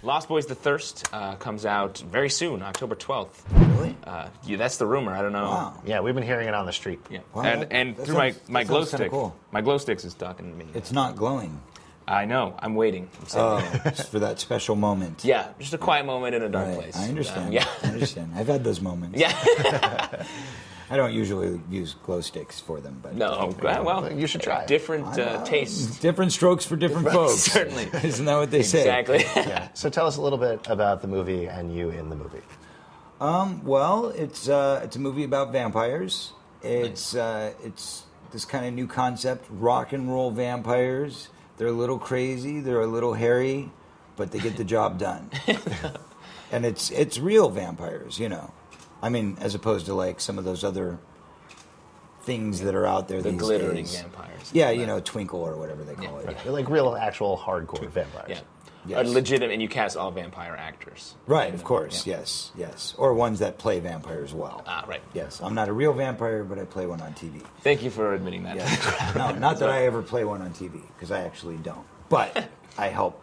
Lost Boys: The Thirst comes out very soon, October 12th. Really? Yeah, that's the rumor. I don't know. Wow. Yeah, we've been hearing it on the street. Yeah. Wow, and that through sounds- my that glow sounds kinda stick. cool. My glow sticks is talking to me. It's not glowing. I know. I'm waiting. I'm sitting there. Just for that special moment. Yeah, just a quiet moment in a dark Right. place. I understand. Yeah. I understand. I've had those moments. Yeah. I don't usually use glow sticks for them, but No. Well, You should try it. different tastes. different strokes for different folks. Certainly. Isn't that what they say? Exactly. Yeah. So tell us a little bit about the movie and you in the movie. Well, it's a movie about vampires. It's this kind of new concept, rock and roll vampires. They're a little crazy, they're a little hairy, but they get the job done. And it's real vampires, you know. I mean, as opposed to like some of those other things that are out there The these glittering days. vampires. Yeah, you know, Twinkle or whatever they call it. They're like real, actual, hardcore vampires. Yeah. Yes. Legitimate, and you cast all vampire actors. Right, of course, Yeah. yes. Or ones that play vampires well. Ah, right. Yes, I'm not a real vampire, but I play one on TV. Thank you for admitting that. Yes. No, not that I ever play one on TV, because I actually don't. But I help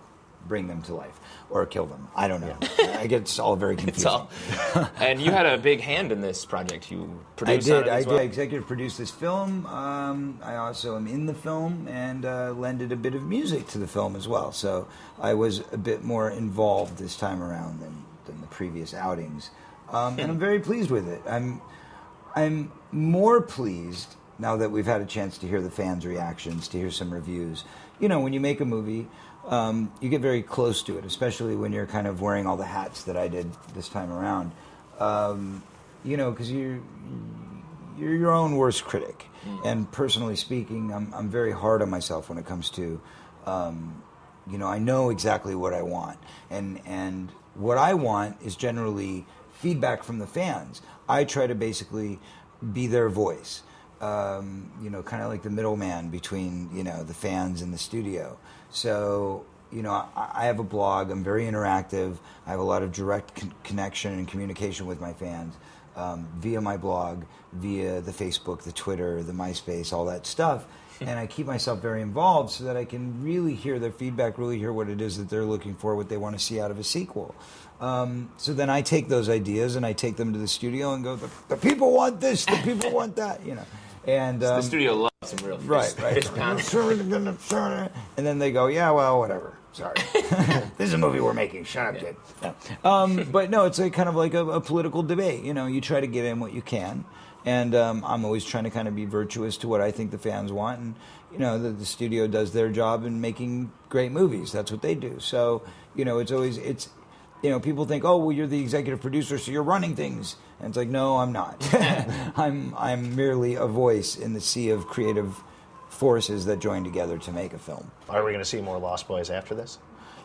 bring them to life or kill them. I don't know. I get it's all very confusing. It's all. And you had a big hand in this project. You I produced did. on it I as did. well? I executive produced this film. I also am in the film and lended a bit of music to the film as well. So I was a bit more involved this time around than the previous outings, and I'm very pleased with it. I'm more pleased now that we've had a chance to hear the fans' reactions, to hear some reviews. You know, when you make a movie, you get very close to it, especially when you're kind of wearing all the hats that I did this time around. You know, because you're your own worst critic. And personally speaking, I'm very hard on myself when it comes to, you know, I know exactly what I want. And what I want is generally feedback from the fans. I try to basically be their voice. You know, kind of like the middleman between, you know, the fans and the studio. So, you know, I have a blog. I'm very interactive. I have a lot of direct connection and communication with my fans via my blog, via the Facebook, the Twitter, the MySpace, all that stuff. And I keep myself very involved so that I can really hear their feedback, really hear what it is that they're looking for, what they want to see out of a sequel. So then I take those ideas and I take them to the studio and go, the people want this, the people want that, you know. And The studio loves some real fish pounding. And then they go, yeah, well, whatever. Sorry. This is a movie we're making. Shut up, kid. Yeah. But no, it's kind of like a political debate. You know, you try to get in what you can. And I'm always trying to kind of be virtuous to what I think the fans want. And, you know, the studio does their job in making great movies. That's what they do. So, you know, you know, people think, oh, well, you're the executive producer, so you're running things. And it's like, no, I'm not. I'm merely a voice in the sea of creative forces that join together to make a film. Are we going to see more Lost Boys after this?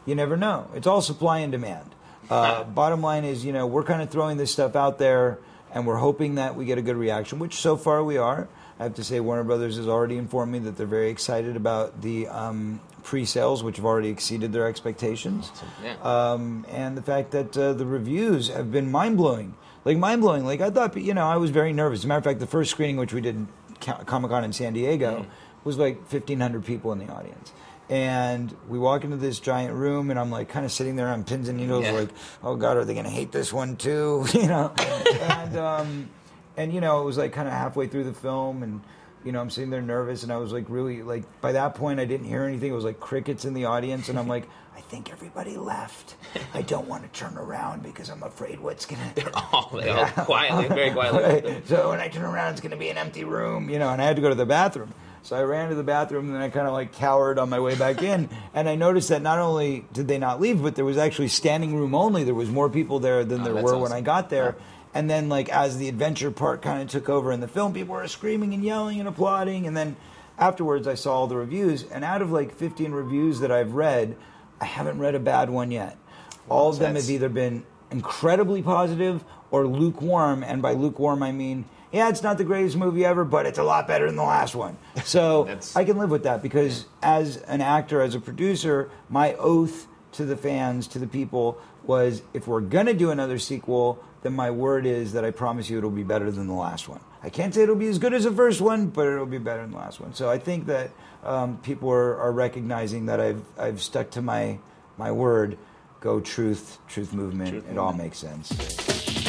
You never know. It's all supply and demand. Bottom line is, you know, we're kind of throwing this stuff out there, and we're hoping that we get a good reaction, which so far we are. I have to say Warner Brothers has already informed me that they're very excited about the pre-sales, which have already exceeded their expectations. Yeah. And the fact that the reviews have been mind-blowing. Like, I thought, you know, I was very nervous. As a matter of fact, the first screening, which we did Comic-Con in San Diego, was like 1,500 people in the audience. And we walk into this giant room, and I'm like kind of sitting there on pins and needles, like, oh God, are they going to hate this one too? You know? And you know, it was like kind of halfway through the film, and you know, I'm sitting there nervous, and I was like really, like, by that point I didn't hear anything. It was like crickets in the audience, and I'm like, I think everybody left. I don't want to turn around because I'm afraid what's going to... They all quietly, very quietly. Right. So when I turn around, it's going to be an empty room, you know, and I had to go to the bathroom. So I ran to the bathroom, and then I kind of like cowered on my way back in, and I noticed that not only did they not leave, but there was actually standing room only. There was more people there than there were when I got there. Yeah. And then, like, as the adventure part kind of took over in the film, people were screaming and yelling and applauding. And then afterwards, I saw all the reviews. And out of, like, 15 reviews that I've read, I haven't read a bad one yet. All of them have either been incredibly positive or lukewarm. And by lukewarm, I mean, yeah, it's not the greatest movie ever, but it's a lot better than the last one. So I can live with that because as an actor, as a producer, my oath to the fans, to the people, was if we're going to do another sequel, then my word is that I promise you it'll be better than the last one. I can't say it'll be as good as the first one, but it'll be better than the last one. So I think that people are recognizing that I've stuck to my word go Truth Movement. Truth It all Movement. makes sense.